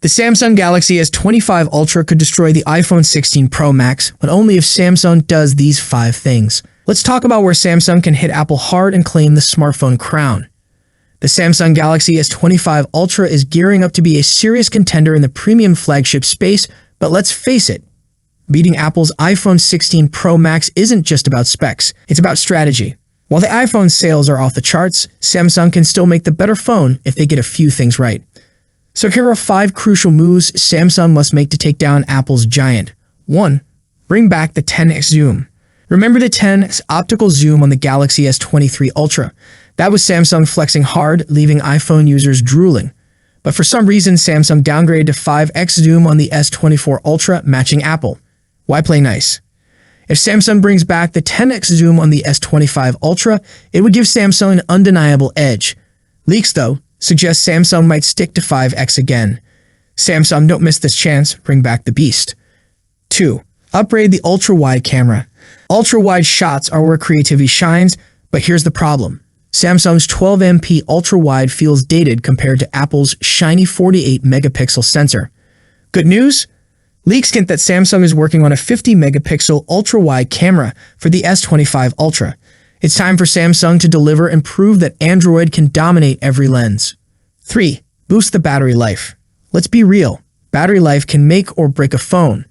The Samsung Galaxy S25 Ultra could destroy the iPhone 16 Pro Max, but only if Samsung does these 5 things. Let's talk about where Samsung can hit Apple hard and claim the smartphone crown. The Samsung Galaxy S25 Ultra is gearing up to be a serious contender in the premium flagship space, but let's face it, beating Apple's iPhone 16 Pro Max isn't just about specs, it's about strategy. While the iPhone sales are off the charts, Samsung can still make the better phone if they get a few things right. So here are 5 crucial moves Samsung must make to take down Apple's giant. 1. Bring back the 10x zoom. Remember the 10x optical zoom on the Galaxy S23 Ultra? That was Samsung flexing hard, leaving iPhone users drooling. But for some reason, Samsung downgraded to 5x zoom on the S24 Ultra, matching Apple. Why play nice? If Samsung brings back the 10x zoom on the S25 Ultra, it would give Samsung an undeniable edge. Leaks, though, suggest Samsung might stick to 5x again. Samsung, don't miss this chance, bring back the beast. 2. Upgrade the ultra-wide camera. Ultra-wide shots are where creativity shines, but here's the problem. Samsung's 12MP ultra-wide feels dated compared to Apple's shiny 48-megapixel sensor. Good news? Leaks hint that Samsung is working on a 50-megapixel ultra-wide camera for the S25 Ultra. It's time for Samsung to deliver and prove that Android can dominate every lens. 3. Boost the battery life. Let's be real, battery life can make or break a phone.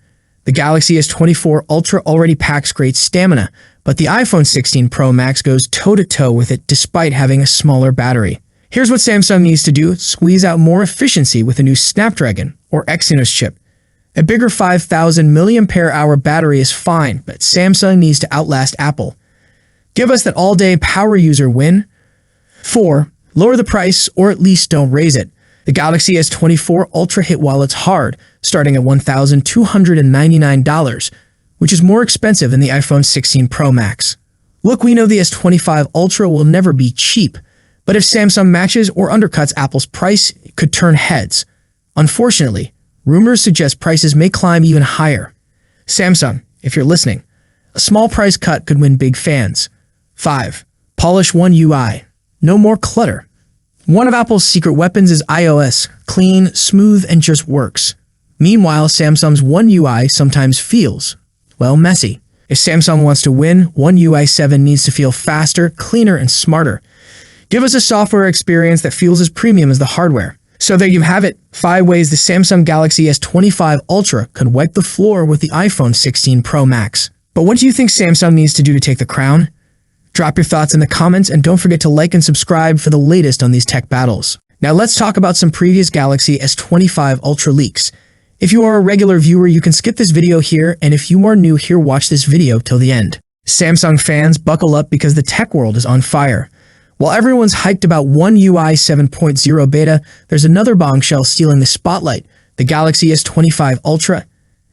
The Galaxy S24 Ultra already packs great stamina, but the iPhone 16 Pro Max goes toe-to-toe with it despite having a smaller battery. Here's what Samsung needs to do: squeeze out more efficiency with a new Snapdragon or Exynos chip. A bigger 5,000 mAh battery is fine, but Samsung needs to outlast Apple. Give us that all-day power user win. 4. Lower the price, or at least don't raise it. The Galaxy S24 Ultra hit wallets hard, starting at $1,299, which is more expensive than the iPhone 16 Pro Max. Look, we know the S25 Ultra will never be cheap, but if Samsung matches or undercuts Apple's price, it could turn heads. Unfortunately, rumors suggest prices may climb even higher. Samsung, if you're listening, a small price cut could win big fans. 5. Polish OneUI. No more clutter. One of Apple's secret weapons is iOS, clean, smooth, and just works. Meanwhile, Samsung's OneUI sometimes feels, well, messy. If Samsung wants to win, OneUI 7 needs to feel faster, cleaner, and smarter. Give us a software experience that feels as premium as the hardware. So there you have it, 5 ways the Samsung Galaxy S25 Ultra could wipe the floor with the iPhone 16 Pro Max. But what do you think Samsung needs to do to take the crown? Drop your thoughts in the comments and don't forget to like and subscribe for the latest on these tech battles. Now let's talk about some previous Galaxy S25 Ultra leaks. If you are a regular viewer, you can skip this video here, and if you are new here, watch this video till the end. Samsung fans, buckle up because the tech world is on fire. While everyone's hyped about OneUI 7.0 beta, there's another bombshell stealing the spotlight, the Galaxy S25 Ultra.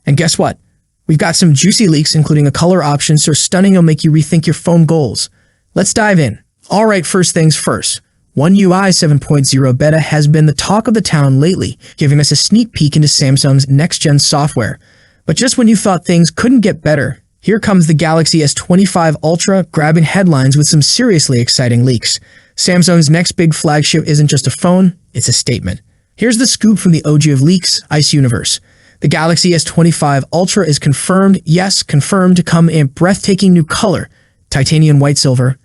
And guess what? We've got some juicy leaks, including a color option so stunning it'll make you rethink your phone goals. Let's dive in. Alright, first things first. OneUI 7.0 beta has been the talk of the town lately, giving us a sneak peek into Samsung's next-gen software. But just when you thought things couldn't get better, here comes the Galaxy S25 Ultra grabbing headlines with some seriously exciting leaks. Samsung's next big flagship isn't just a phone, it's a statement. Here's the scoop from the OG of leaks, Ice Universe. The Galaxy S25 Ultra is confirmed, yes, confirmed to come in a breathtaking new color, titanium white silver.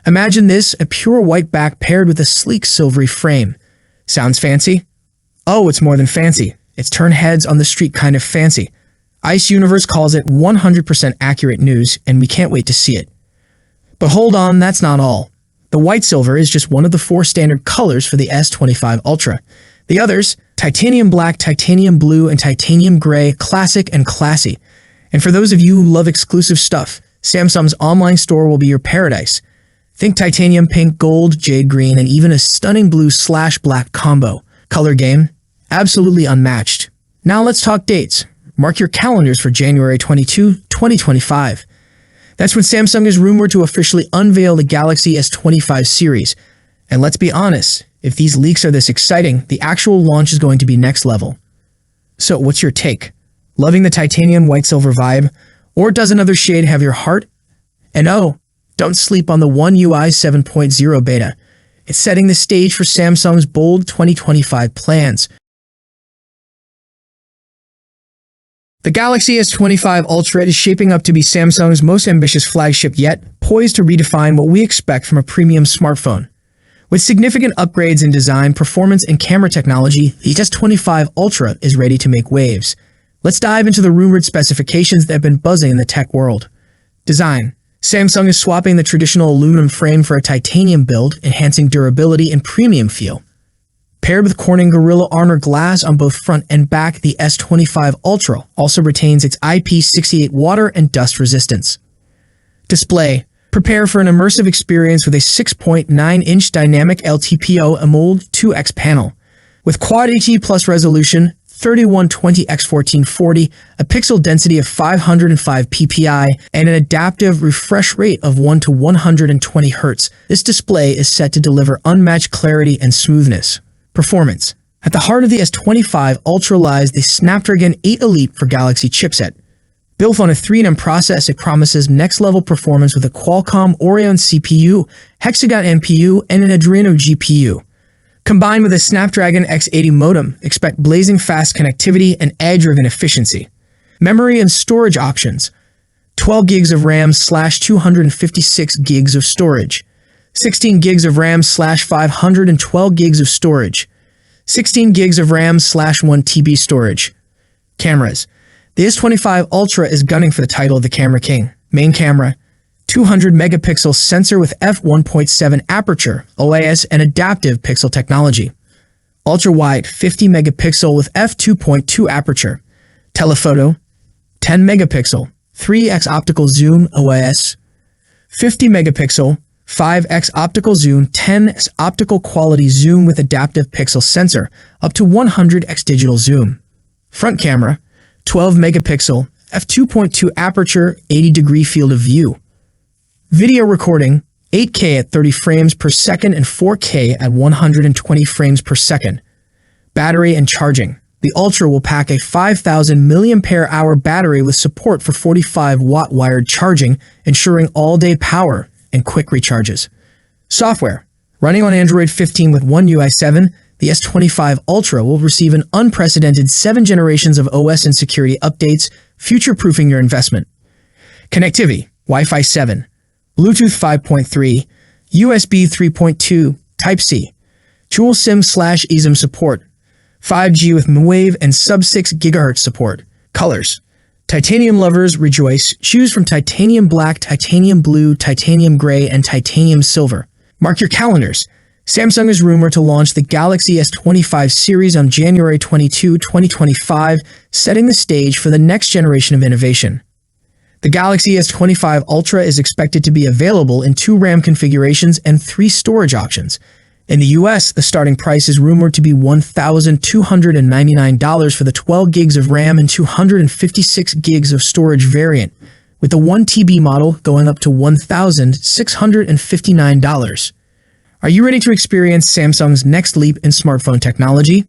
Imagine this, a pure white back paired with a sleek silvery frame. Sounds fancy? Oh, it's more than fancy. It's turn heads on the street kind of fancy. Ice Universe calls it 100% accurate news, and we can't wait to see it. But hold on, that's not all. The white silver is just one of the 4 standard colors for the S25 Ultra. The others, titanium black, titanium blue, and titanium gray, classic and classy. And for those of you who love exclusive stuff, Samsung's online store will be your paradise. Think titanium pink, gold, jade green, and even a stunning blue/black combo. Color game? Absolutely unmatched. Now let's talk dates. Mark your calendars for January 22, 2025. That's when Samsung is rumored to officially unveil the Galaxy S25 series. And let's be honest, if these leaks are this exciting, the actual launch is going to be next level. So what's your take? Loving the titanium white silver vibe? Or does another shade have your heart? And oh, don't sleep on the OneUI 7.0 beta. It's setting the stage for Samsung's bold 2025 plans. The Galaxy S25 Ultra is shaping up to be Samsung's most ambitious flagship yet, poised to redefine what we expect from a premium smartphone. With significant upgrades in design, performance, and camera technology, the S25 Ultra is ready to make waves. Let's dive into the rumored specifications that have been buzzing in the tech world. Design. Samsung is swapping the traditional aluminum frame for a titanium build, enhancing durability and premium feel. Paired with Corning Gorilla Armor glass on both front and back, the S25 Ultra also retains its IP68 water and dust resistance. Display. Prepare for an immersive experience with a 6.9-inch dynamic LTPO AMOLED 2X panel. With Quad HD Plus resolution, 3120x1440, a pixel density of 505 ppi, and an adaptive refresh rate of 1 to 120 Hz, this display is set to deliver unmatched clarity and smoothness. Performance. At the heart of the S25 Ultra lies the Snapdragon 8 Elite for Galaxy chipset. Built on a 3nm process, it promises next-level performance with a Qualcomm Oryon CPU, Hexagon NPU, and an Adreno GPU. Combined with a Snapdragon X80 modem, expect blazing fast connectivity and edge-driven efficiency. Memory and storage options. 12 gigs of RAM / 256 gigs of storage. 16 gigs of RAM / 512 gigs of storage. 16 gigs of RAM / 1 TB storage. Cameras. The S25 Ultra is gunning for the title of the Camera King. Main camera. 200 megapixel sensor with f1.7 aperture, OIS, and adaptive pixel technology. Ultra-wide 50 megapixel with f2.2 aperture. Telephoto. 10 megapixel, 3x optical zoom, OIS. 50 megapixel, 5x optical zoom, 10x optical quality zoom with adaptive pixel sensor, up to 100x digital zoom. Front camera, 12 megapixel, f2.2 aperture, 80-degree field of view. Video recording, 8K at 30 frames per second and 4K at 120 frames per second. Battery and charging. The Ultra will pack a 5,000 mAh battery with support for 45-watt wired charging, ensuring all-day power and quick recharges. Software. Running on Android 15 with OneUI 7, the S25 Ultra will receive an unprecedented 7 generations of OS and security updates, future-proofing your investment. Connectivity. Wi-Fi 7. Bluetooth 5.3, USB 3.2, Type-C, Dual SIM/eSIM support, 5G with mmWave and sub-6 GHz support. Colors. Titanium lovers rejoice. Choose from titanium black, titanium blue, titanium gray, and titanium silver. Mark your calendars. Samsung is rumored to launch the Galaxy S25 series on January 22, 2025, setting the stage for the next generation of innovation. The Galaxy S25 Ultra is expected to be available in 2 RAM configurations and 3 storage options. In the US, the starting price is rumored to be $1,299 for the 12 gigs of RAM and 256 gigs of storage variant, with the 1 TB model going up to $1,659. Are you ready to experience Samsung's next leap in smartphone technology?